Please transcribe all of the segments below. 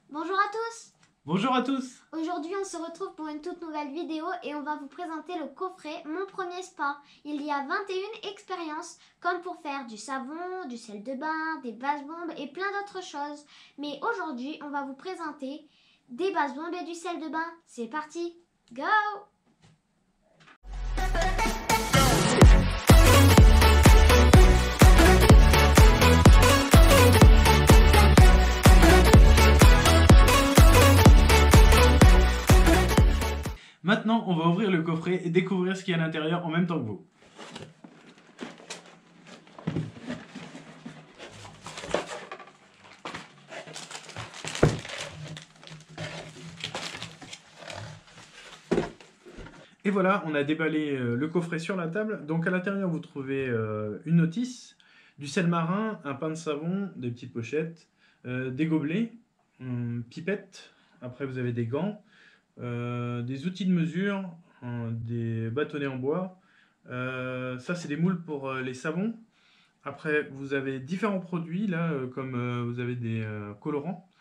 Bonjour à tous! Bonjour à tous! Aujourd'hui on se retrouve pour une toute nouvelle vidéo et on va vous présenter le coffret Mon Premier Spa. Il y a 21 expériences comme pour faire du savon, du sel de bain, des bases-bombes et plein d'autres choses. Mais aujourd'hui on va vous présenter des bases-bombes et du sel de bain. C'est parti! Go! Maintenant, on va ouvrir le coffret et découvrir ce qu'il y a à l'intérieur en même temps que vous. Et voilà, on a déballé le coffret sur la table. Donc à l'intérieur, vous trouvez une notice, du sel marin, un pain de savon, des petites pochettes, des gobelets, pipettes. Après, vous avez des gants, des outils de mesure, des bâtonnets en bois. Ça, c'est des moules pour les savons. Après, vous avez différents produits, là, comme vous avez des colorants.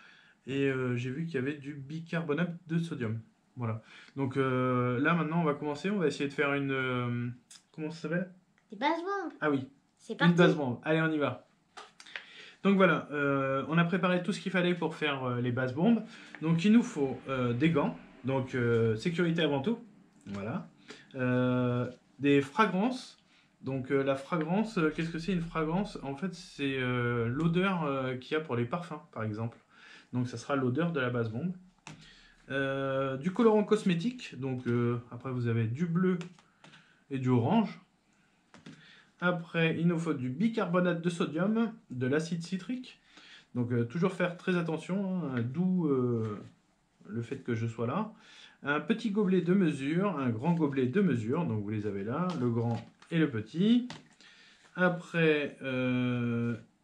Et j'ai vu qu'il y avait du bicarbonate de sodium. Voilà. Donc là, maintenant, on va commencer. On va essayer de faire une... comment ça s'appelle? Des bases-bombes! Ah oui, C'est une parti! base-bombe. Allez, on y va. Donc voilà, on a préparé tout ce qu'il fallait pour faire les bases-bombes. Donc il nous faut des gants. Donc sécurité avant tout. Voilà. Des fragrances. Donc la fragrance, qu'est-ce que c'est une fragrance? En fait, c'est l'odeur qu'il y a pour les parfums, par exemple. Donc ça sera l'odeur de la base-bombe. Du colorant cosmétique. Donc après, vous avez du bleu et du orange. Après, il nous faut du bicarbonate de sodium, de l'acide citrique. Donc toujours faire très attention, hein, d'où le fait que je sois là. Un petit gobelet de mesure, un grand gobelet de mesure, donc vous les avez là, le grand et le petit. Après,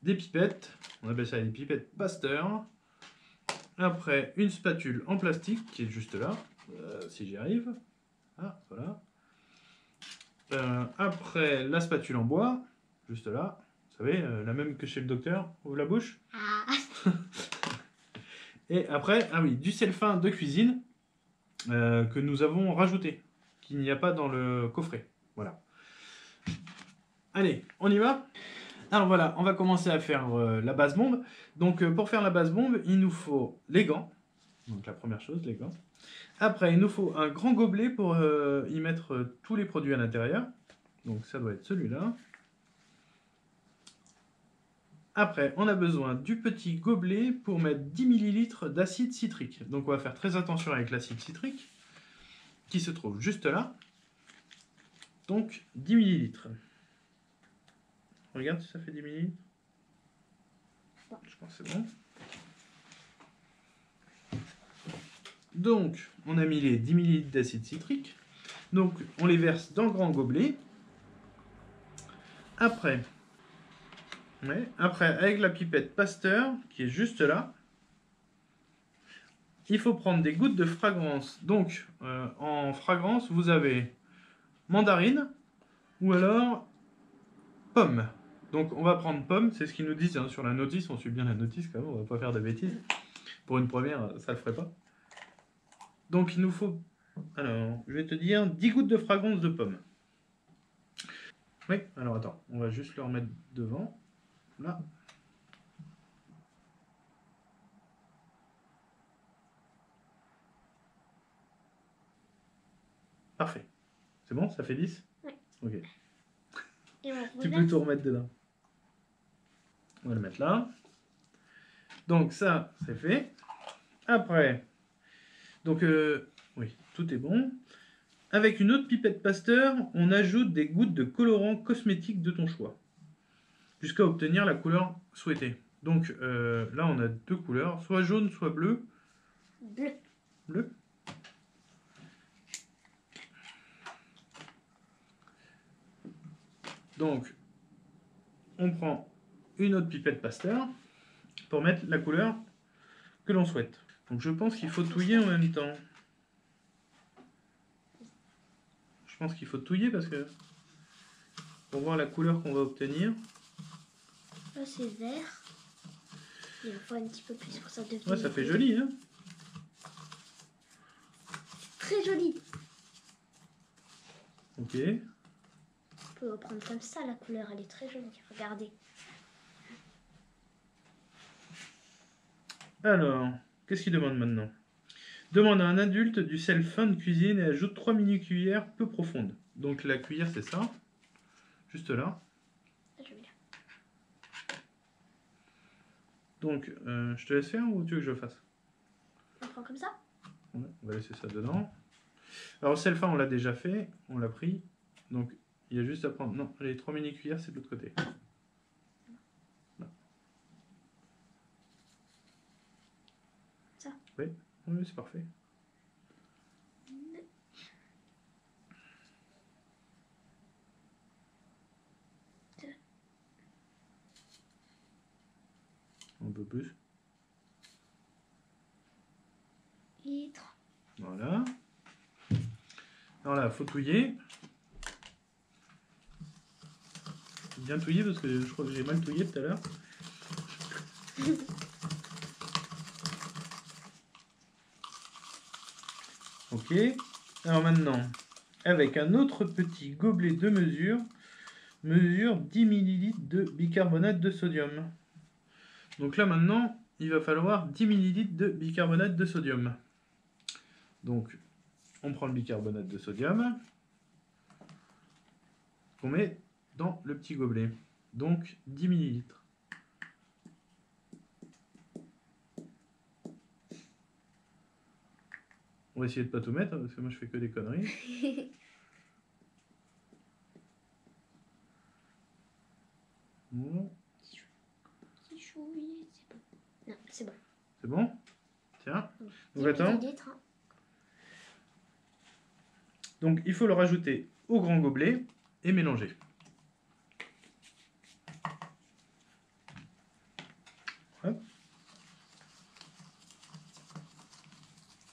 des pipettes, on appelle ça des pipettes Pasteur. Après, une spatule en plastique qui est juste là, si j'y arrive. Ah, voilà. Après, la spatule en bois, juste là. Vous savez, la même que chez le docteur, ouvre la bouche. Ah. Et après, ah oui, du sel fin de cuisine que nous avons rajouté, qu'il n'y a pas dans le coffret. Voilà. Allez, on y va? Alors voilà, on va commencer à faire la base bombe. Donc pour faire la base bombe, il nous faut les gants. Donc la première chose, les gants. Après, il nous faut un grand gobelet pour y mettre tous les produits à l'intérieur. Donc ça doit être celui-là. Après, on a besoin du petit gobelet pour mettre 10 ml d'acide citrique. Donc on va faire très attention avec l'acide citrique, qui se trouve juste là. Donc 10 ml. Regarde si ça fait 10 ml. Je pense que c'est bon. Donc, on a mis les 10 ml d'acide citrique. Donc, on les verse dans le grand gobelet. Après, avec la pipette Pasteur, qui est juste là, il faut prendre des gouttes de fragrance. Donc, en fragrance, vous avez mandarine ou alors pomme. Donc, on va prendre pomme, c'est ce qu'ils nous disent hein, sur la notice. On suit bien la notice quand même, on va pas faire de bêtises. Pour une première, ça le ferait pas. Donc, il nous faut, alors, je vais te dire, 10 gouttes de fragrance de pomme. Oui, alors attends, on va juste le remettre devant. Là. Parfait. C'est bon? Ça fait 10? Oui. Ok. Et Tu peux tout remettre dedans. On va le mettre là. Donc ça, c'est fait. Après, donc oui, tout est bon. Avec une autre pipette Pasteur, on ajoute des gouttes de colorant cosmétique de ton choix, jusqu'à obtenir la couleur souhaitée. Donc là, on a deux couleurs, soit jaune, soit bleu. Bleu. Bleu. Donc, on prend une autre pipette Pasteur pour mettre la couleur que l'on souhaite. Donc je pense qu'il faut touiller en même temps. Je pense qu'il faut touiller parce que pour voir la couleur qu'on va obtenir. Là c'est vert. Il en faut un petit peu plus pour ça devenir. Ouais, ça fait joli, hein. Très joli. Ok. On peut prendre comme ça, la couleur, elle est très jolie. Regardez. Alors, qu'est-ce qu'il demande maintenant? Demande à un adulte du sel fin de cuisine et ajoute 3 mini-cuillères peu profondes. Donc la cuillère, c'est ça. Juste là. Je vais là. Donc, je te laisse faire ou tu veux que je le fasse? On prend comme ça? Ouais, on va laisser ça dedans. Alors, le sel fin, on l'a déjà fait. On l'a pris. Donc, il y a juste à prendre... Non, les 3 mini-cuillères, c'est de l'autre côté. Là. Ça? Oui, oui, c'est parfait. Un peu plus. Litre. Voilà. Alors là, il faut touiller. Bien touiller parce que je crois que j'ai mal touillé tout à l'heure. Ok. Alors maintenant, avec un autre petit gobelet de mesure 10 ml de bicarbonate de sodium. Donc là maintenant, il va falloir 10 ml de bicarbonate de sodium. Donc, on prend le bicarbonate de sodium qu'on met dans le petit gobelet. Donc, 10 ml. On va essayer de pas tout mettre, parce que moi je fais que des conneries. Bon. C'est chaud, oui, c'est bon. Non, c'est bon. C'est bon? Tiens. Donc 10 attends. millilitres, hein. Donc il faut le rajouter au grand gobelet et mélanger. Hop.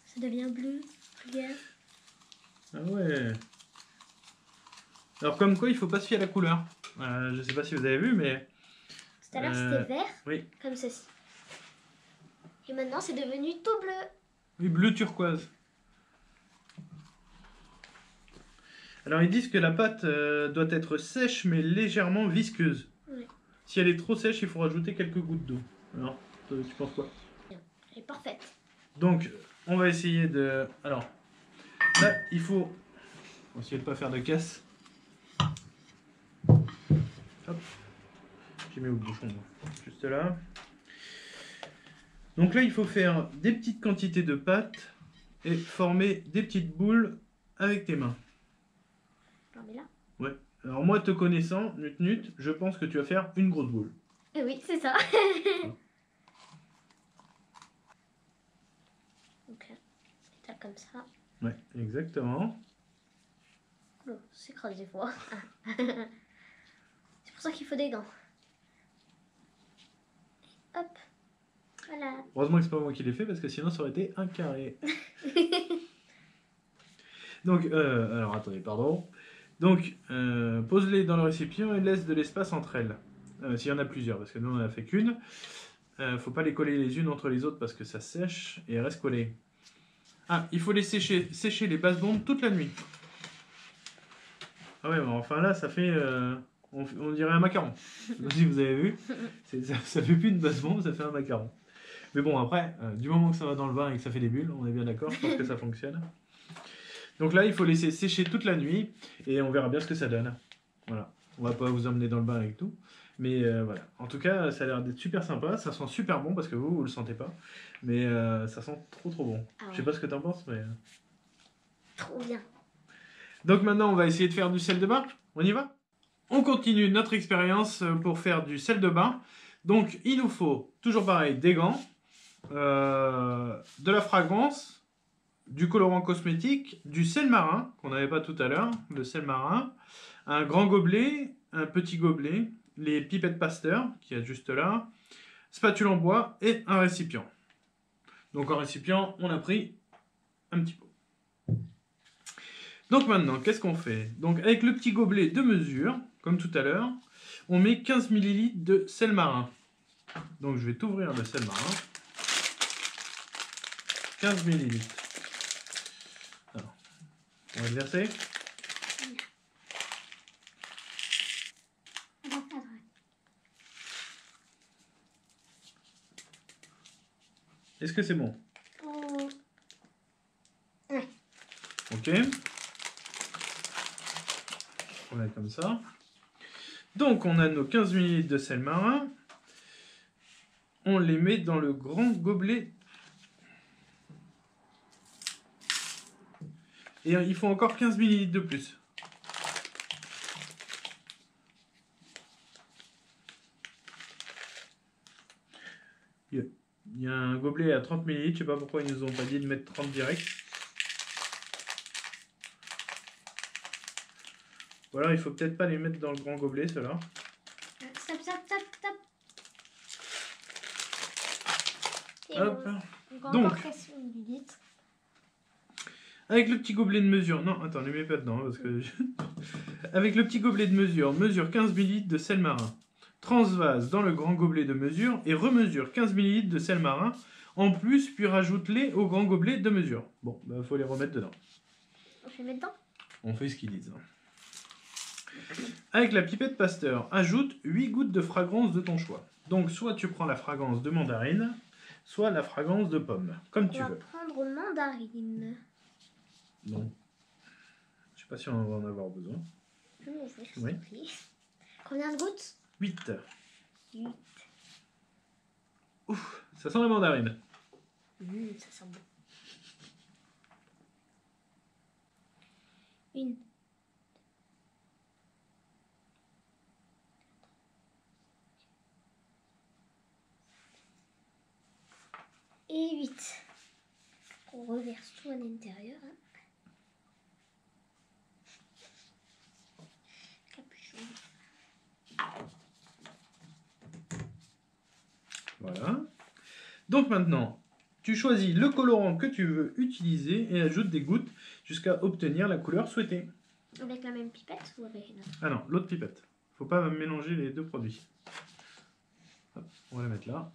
Ça devient bleu. Regarde. Ah ouais. Alors comme quoi il faut pas se fier à la couleur. Je sais pas si vous avez vu mais... Tout à l'heure c'était vert, oui. comme ceci. Et maintenant c'est devenu tout bleu. Oui, bleu turquoise. Alors ils disent que la pâte doit être sèche mais légèrement visqueuse. Oui. Si elle est trop sèche, il faut rajouter quelques gouttes d'eau. Alors, tu penses quoi? Elle est parfaite. Donc, on va essayer de... Alors, là, il faut... On va essayer de pas faire de casse. Hop. J'ai mis au bouchon, moi. Juste là. Donc là, il faut faire des petites quantités de pâte et former des petites boules avec tes mains. J'en mets là. Ouais. Alors moi, te connaissant, Nut, je pense que tu vas faire une grosse boule. Et oui, c'est ça. Donc, c'est comme ça. Ouais, exactement. Oh, c'est crade des fois. C'est pour ça qu'il faut des gants. Hop. Voilà. Heureusement que c'est pas moi qui l'ai fait parce que sinon ça aurait été un carré. Donc, alors attendez, pardon. Donc, pose-les dans le récipient et laisse de l'espace entre elles. S'il y en a plusieurs, parce que nous on en a fait qu'une. Faut pas les coller les unes entre les autres parce que ça sèche et elles restent collées. Ah, il faut les sécher les bases bombes toute la nuit. Ah ouais, bon, enfin là, ça fait... on dirait un macaron. Je sais pas si vous avez vu. Ça fait plus une base bombe, ça fait un macaron. Mais bon, après, du moment que ça va dans le vin et que ça fait des bulles, on est bien d'accord, je pense que ça fonctionne. Donc là, il faut laisser sécher toute la nuit et on verra bien ce que ça donne. Voilà. On va pas vous emmener dans le bain avec tout. Mais voilà. En tout cas, ça a l'air d'être super sympa. Ça sent super bon parce que vous le sentez pas. Mais ça sent trop bon. Ah ouais. Je sais pas ce que t'en penses, mais... Trop bien. Donc maintenant, on va essayer de faire du sel de bain. On y va? On continue notre expérience pour faire du sel de bain. Donc, il nous faut, toujours pareil, des gants, de la fragrance, du colorant cosmétique, du sel marin, qu'on n'avait pas tout à l'heure, le sel marin, un grand gobelet, un petit gobelet, les pipettes Pasteur, qui est juste là, spatule en bois et un récipient. Donc, en récipient, on a pris un petit pot. Donc maintenant, qu'est-ce qu'on fait? Donc avec le petit gobelet de mesure, comme tout à l'heure, on met 15 ml de sel marin. Donc je vais t'ouvrir le sel marin. 15 ml. Alors, on va le verser. Est-ce que c'est bon? Ouais. Ok. On va comme ça. Donc on a nos 15 ml de sel marin. On les met dans le grand gobelet. Et il faut encore 15 ml de plus. Il y a un gobelet à 30 ml. Je sais pas pourquoi ils nous ont pas dit de mettre 30 direct. Voilà, il faut peut-être pas les mettre dans le grand gobelet, ceux-là. Stop, stop, stop, stop. Hop. Bon. Donc, Encore 15 millilitres. avec le petit gobelet de mesure... Non, attends, ne mets pas dedans, parce que... Avec le petit gobelet de mesure, mesure 15 ml de sel marin. Transvase dans le grand gobelet de mesure et remesure 15 ml de sel marin en plus, puis rajoute-les au grand gobelet de mesure. Bon, bah faut les remettre dedans. Je vais mettre dedans. On fait ce qu'ils disent. Avec la pipette Pasteur, ajoute 8 gouttes de fragrance de ton choix. Donc soit tu prends la fragrance de mandarine, soit la fragrance de pomme, comme tu veux. On va prendre mandarine. Donc, je sais pas si on va en avoir besoin. Je vais m'ouvrir, s'il Oui. te plaît. Combien de gouttes? 8. 8. Ouf, ça sent la mandarine. Ça sent bon. 1. Et 8. On reverse tout à l'intérieur. Capuchon. Voilà. Donc maintenant, tu choisis le colorant que tu veux utiliser et ajoute des gouttes jusqu'à obtenir la couleur souhaitée. Avec la même pipette ou avec une autre? Ah non, l'autre pipette. Faut pas mélanger les deux produits. Hop, on va la mettre là.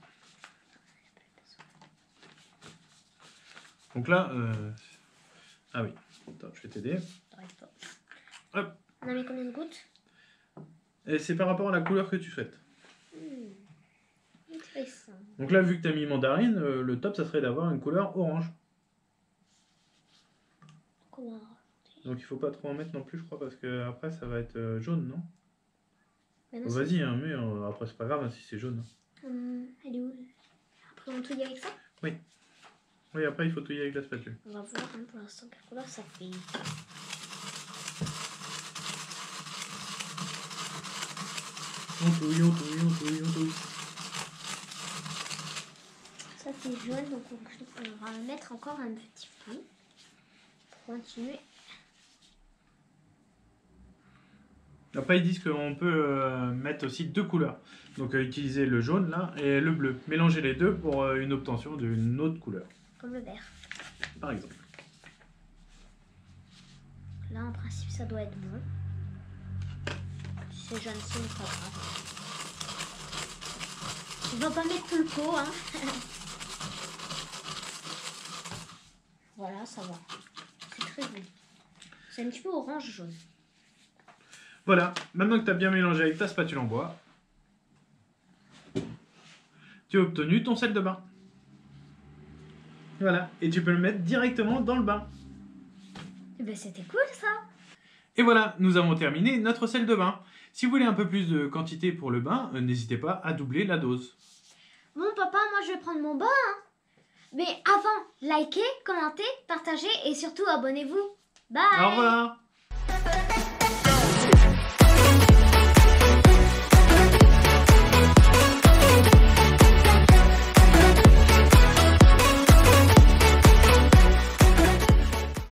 Donc là, ah oui, attends, je vais t'aider. Hop. On a mis combien de gouttes? Et c'est par rapport à la couleur que tu souhaites. Intéressant. Donc là, vu que tu as mis mandarine, le top, ça serait d'avoir une couleur orange. Comment? Donc il faut pas trop en mettre non plus, je crois, parce que après ça va être jaune, non? Maintenant, Oh, vas-y, hein, mais après c'est pas grave hein, si c'est jaune. elle est où? Après on touille avec ça? Oui, après il faut touiller avec la spatule. On va voir hein, pour l'instant quelle couleur ça fait. On touille, on touille, on touille, on touille. Ça fait jaune, donc on va mettre encore un petit peu pour continuer. Après ils disent qu'on peut mettre aussi deux couleurs. Donc utiliser le jaune là et le bleu. Mélanger les deux pour une obtention d'une autre couleur. Comme le vert. Par exemple. Là en principe ça doit être bon. Si c'est jaune, c'est pas grave. On va pas mettre tout le pot hein. Voilà, ça va. C'est très bon. C'est un petit peu orange jaune. Voilà, maintenant que tu as bien mélangé avec ta spatule en bois, tu as obtenu ton sel de bain. Voilà, et tu peux le mettre directement dans le bain. Eh ben, c'était cool ça. Et voilà, nous avons terminé notre sel de bain. Si vous voulez un peu plus de quantité pour le bain, n'hésitez pas à doubler la dose. Bon papa, moi je vais prendre mon bain. Hein. Mais avant, likez, commentez, partagez et surtout abonnez-vous. Bye. Au revoir.